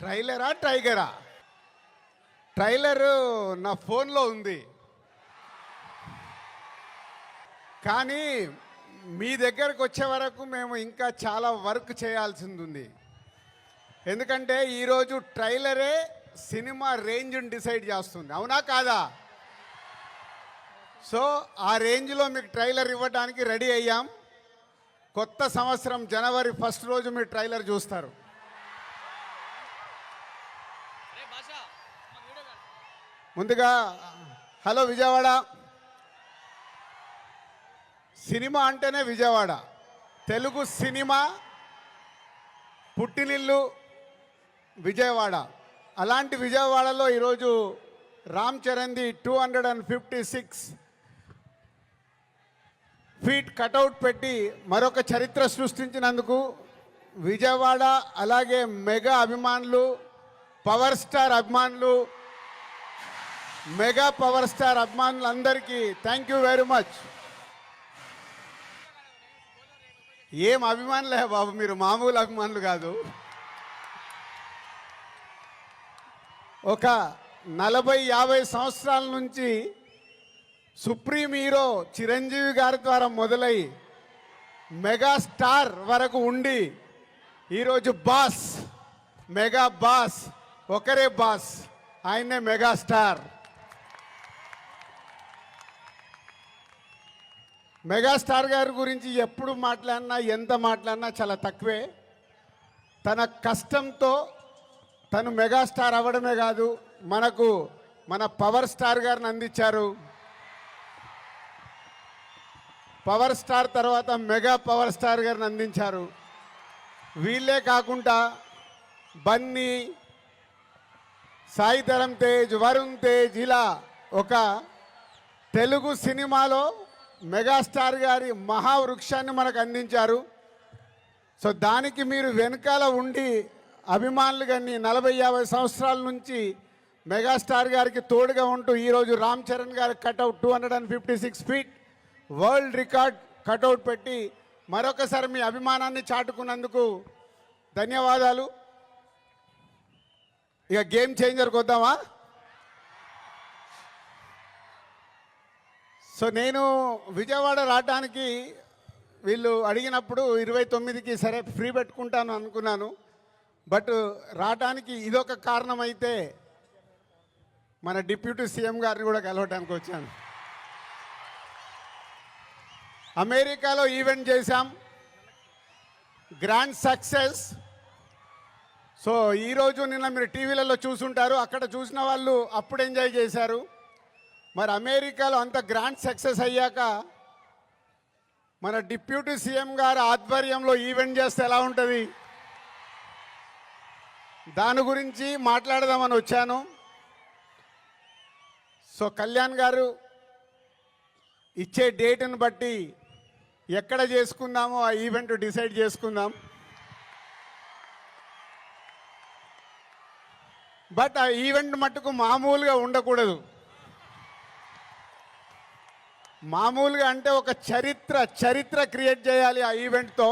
ట్రైలరా టైగరా? Trailer నా ఫోన్లో ఉంది, కానీ మీ దగ్గరకు వచ్చే వరకు మేము ఇంకా చాలా వర్క్ చేయాల్సింది ఉంది. ఎందుకంటే ఈరోజు ట్రైలరే సినిమా రేంజ్ని డిసైడ్ చేస్తుంది, అవునా కాదా? సో ఆ రేంజ్లో మీకు ట్రైలర్ ఇవ్వడానికి రెడీ అయ్యాం. కొత్త సంవత్సరం జనవరి 1 రోజు మీరు ట్రైలర్ చూస్తారు. ముందుగా హలో విజయవాడ. సినిమా అంటేనే విజయవాడ. తెలుగు సినిమా పుట్టినిల్లు విజయవాడ. అలాంటి విజయవాడలో ఈరోజు రామ్ చరణ్ది 256 ఫీట్ కటౌట్ పెట్టి మరొక చరిత్ర సృష్టించినందుకు విజయవాడ, అలాగే మెగా అభిమానులు, పవర్ స్టార్ అభిమానులు, మెగా పవర్ స్టార్ అభిమానులందరికీ థ్యాంక్ యూ వెరీ మచ్. ఏం అభిమానులే బాబు, మీరు మామూలు అభిమానులు కాదు. ఒక 40-50 సంవత్సరాల నుంచి సుప్రీం హీరో చిరంజీవి గారి ద్వారా మొదలై మెగాస్టార్ వరకు ఉండి ఈరోజు బాస్, మెగా బాస్, ఒకరే బాస్, ఆయనే మెగాస్టార్. మెగాస్టార్ గారి గురించి ఎప్పుడు మాట్లాడినా, ఎంత మాట్లాడినా చాలా తక్కువే. తన కష్టంతో తను మెగాస్టార్ అవ్వడమే కాదు, మనకు మన పవర్ స్టార్ గారిని అందించారు. పవర్ స్టార్ తర్వాత మెగా పవర్ స్టార్ గారిని అందించారు. వీళ్ళే కాకుండా బన్నీ, సాయి ధరమ్ తేజ్, వరుణ్ తేజ్, ఇలా ఒక తెలుగు సినిమాలో మెగాస్టార్ గారి మహావృక్షాన్ని మనకు అందించారు. సో దానికి మీరు వెనకాల ఉండి అభిమానులు కానీ 40-50 సంవత్సరాల నుంచి మెగాస్టార్ గారికి తోడుగా ఉంటూ ఈరోజు రామ్ చరణ్ గారి cutout 256 feet world record cutout పెట్టి మరొకసారి మీ అభిమానాన్ని చాటుకున్నందుకు ధన్యవాదాలు. ఇక గేమ్ చేంజర్కి వద్దామా? సో నేను విజయవాడ రావడానికి వీళ్ళు అడిగినప్పుడు 29కి సరే ఫ్రీ పెట్టుకుంటాను అనుకున్నాను. బట్ రావడానికి ఇదొక కారణం అయితే మన డిప్యూటీ సీఎం గారిని కూడా కలవడానికి వచ్చాను. అమెరికాలో ఈవెంట్ చేశాం, గ్రాండ్ సక్సెస్. సో ఈరోజు నిన్న మీరు టీవీలలో చూసుంటారు, అక్కడ చూసిన వాళ్ళు అప్పుడు ఎంజాయ్ చేశారు. మరి అమెరికాలో అంత గ్రాండ్ సక్సెస్ అయ్యాక మన డిప్యూటీ సీఎం గారి ఆధ్వర్యంలో ఈవెంట్ చేస్తే ఎలా ఉంటుంది, దాని గురించి మాట్లాడదామని వచ్చాను. సో కళ్యాణ్ గారు ఇచ్చే డేట్ని బట్టి ఎక్కడ చేసుకుందామో ఆ ఈవెంట్ డిసైడ్ చేసుకుందాం. బట్ ఆ ఈవెంట్ మట్టుకు మామూలుగా ఉండకూడదు. మామూలుగా అంటే ఒక చరిత్ర క్రియేట్ చేయాలి ఆ ఈవెంట్తో.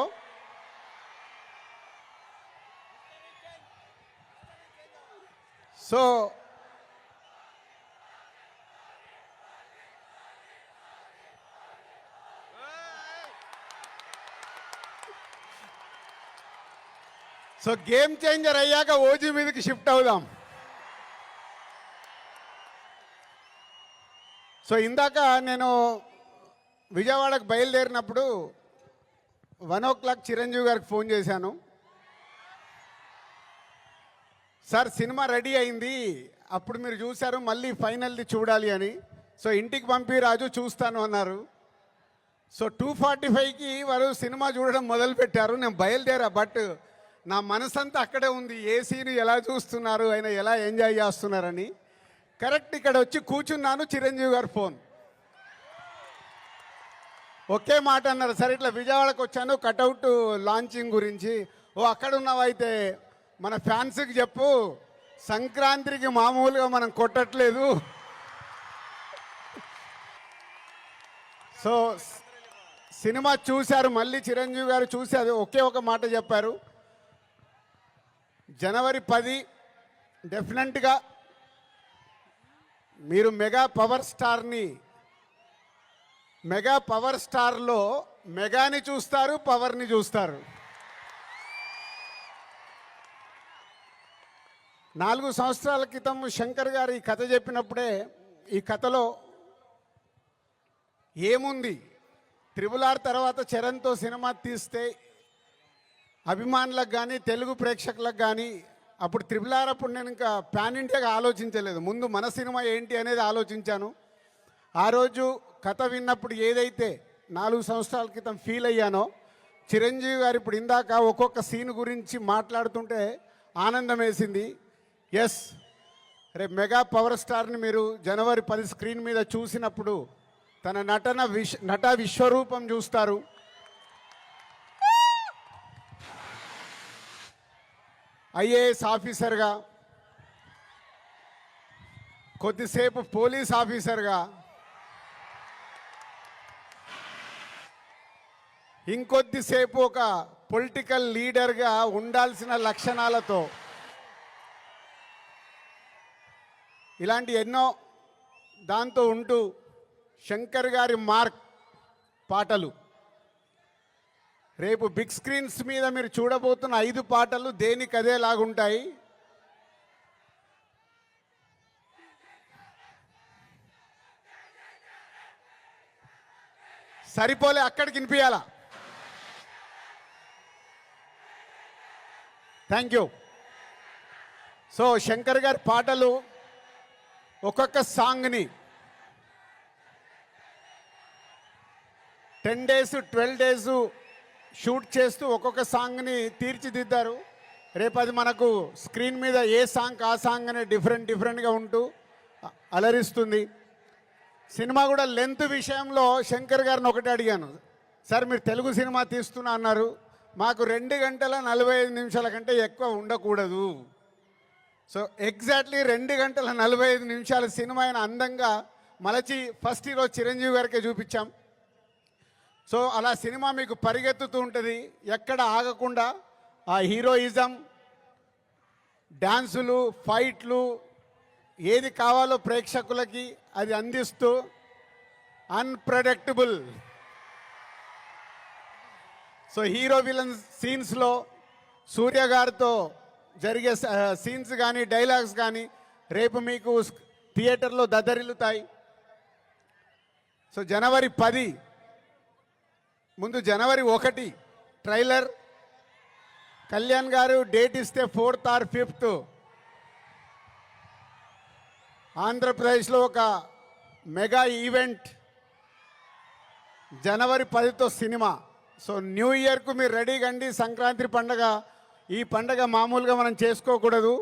సో గేమ్ చేంజర్ అయ్యాక ఓజీ మీదకి షిఫ్ట్ అవుదాం. సో ఇందాక నేను విజయవాడకు బయలుదేరినప్పుడు 1 o'clock చిరంజీవి గారికి ఫోన్ చేశాను. సార్ సినిమా రెడీ అయింది, అప్పుడు మీరు చూశారు, మళ్ళీ ఫైనల్ది చూడాలి అని. సో ఇంటికి పంపి రాజు చూస్తాను అన్నారు. సో 2:45కి వారు సినిమా చూడడం మొదలుపెట్టారు. నేను బయలుదేరా, బట్ నా మనసంతా అక్కడే ఉంది, ఏ సీన్ ఎలా చూస్తున్నారు, ఆయన ఎలా ఎంజాయ్ చేస్తున్నారని. కరెక్ట్ ఇక్కడ వచ్చి కూర్చున్నాను, చిరంజీవి గారు ఫోన్. ఒకే మాట అన్నారు, సరే ఇట్లా విజయవాడకు వచ్చాను కటౌట్ లాంచింగ్ గురించి. ఓ అక్కడ ఉన్నావైతే మన ఫ్యాన్స్కి చెప్పు, సంక్రాంతికి మామూలుగా మనం కొట్టట్లేదు. సో సినిమా చూశారు, మళ్ళీ చిరంజీవి గారు చూసి అది ఒకే ఒక మాట చెప్పారు, జనవరి 10 డెఫినెట్గా మీరు మెగా పవర్ స్టార్లో మెగాని చూస్తారు, పవర్ని చూస్తారు. 4 సంవత్సరాల క్రితం శంకర్ గారు ఈ కథ చెప్పినప్పుడే ఈ కథలో ఏముంది, త్రిబుల్ R తర్వాత చరణ్తో సినిమా తీస్తే అభిమానులకు కానీ తెలుగు ప్రేక్షకులకు కానీ, అప్పుడు త్రిబుల్ R అప్పుడు నేను ఇంకా పాన్ ఇండియాగా ఆలోచించలేదు, ముందు మన సినిమా ఏంటి అనేది ఆలోచించాను. ఆ రోజు కథ విన్నప్పుడు ఏదైతే 4 సంవత్సరాల క్రితం ఫీల్ అయ్యానో, చిరంజీవి గారు ఇప్పుడు ఇందాక ఒక్కొక్క సీన్ గురించి మాట్లాడుతుంటే ఆనందం వేసింది. ఎస్, రేపు మెగా పవర్ స్టార్ని మీరు జనవరి 10 స్క్రీన్ మీద చూసినప్పుడు తన నట విశ్వరూపం చూస్తారు. ఐఏఎస్ ఆఫీసర్గా, కొద్దిసేపు పోలీస్ ఆఫీసర్గా, ఇంకొద్దిసేపు ఒక పొలిటికల్ లీడర్గా ఉండాల్సిన లక్షణాలతో ఇలాంటి ఎన్నో దాంతో ఉంటూ శంకర్ గారి మార్క్ పాటలు రేపు బిగ్ స్క్రీన్స్ మీద మీరు చూడబోతున్న 5 పాటలు దేనికి అదేలాగుంటాయి. సరిపోలే, అక్కడికి వినిపించాలా. Thank you. సో శంకర్ గారి పాటలు ఒక్కొక్క సాంగ్ని 10 days 12 days షూట్ చేస్తూ ఒక్కొక్క సాంగ్ని తీర్చిదిద్దారు. రేపు అది మనకు స్క్రీన్ మీద ఏ సాంగ్ ఆ సాంగ్ అనే డిఫరెంట్గా ఉంటూ అలరిస్తుంది. సినిమా కూడా లెంత్ విషయంలో శంకర్ గారిని ఒకటి అడిగాను, సార్ మీరు తెలుగు సినిమా తీస్తున్నా అన్నారు, మాకు 2 గంటల 45 నిమిషాల కంటే ఎక్కువ ఉండకూడదు. సో ఎగ్జాక్ట్లీ 2 గంటల 45 నిమిషాల సినిమా అయిన అందంగా మలచి ఫస్ట్ ఈరోజు చిరంజీవి గారికే చూపించాం. సో అలా సినిమా మీకు పరిగెత్తుతూ ఉంటుంది, ఎక్కడ ఆగకుండా ఆ హీరోయిజం, డ్యాన్సులు, ఫైట్లు, ఏది కావాలో ప్రేక్షకులకి అది అందిస్తూ అన్ప్రెడిక్టబుల్. సో హీరో విలన్ సీన్స్లో సూర్య గారితో జరిగే సీన్స్ కానీ డైలాగ్స్ కానీ రేపు మీకు థియేటర్లో దద్దరిల్లుతాయి. సో జనవరి 10 ముందు జనవరి 1 ట్రైలర్, కళ్యాణ్ గారు డేట్ ఇస్తే 4th or 5th ఆంధ్రప్రదేశ్లో ఒక మెగా ఈవెంట్ జనవరి 10తో సినిమా. సో న్యూ ఇయర్కు మీరు రెడీగా అండి. సంక్రాంతి పండగ, ఈ పండగ మామూలుగా మనం చేసుకోకూడదు.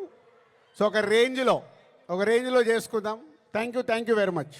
సో ఒక రేంజ్లో చేసుకుందాం. Thank you very much.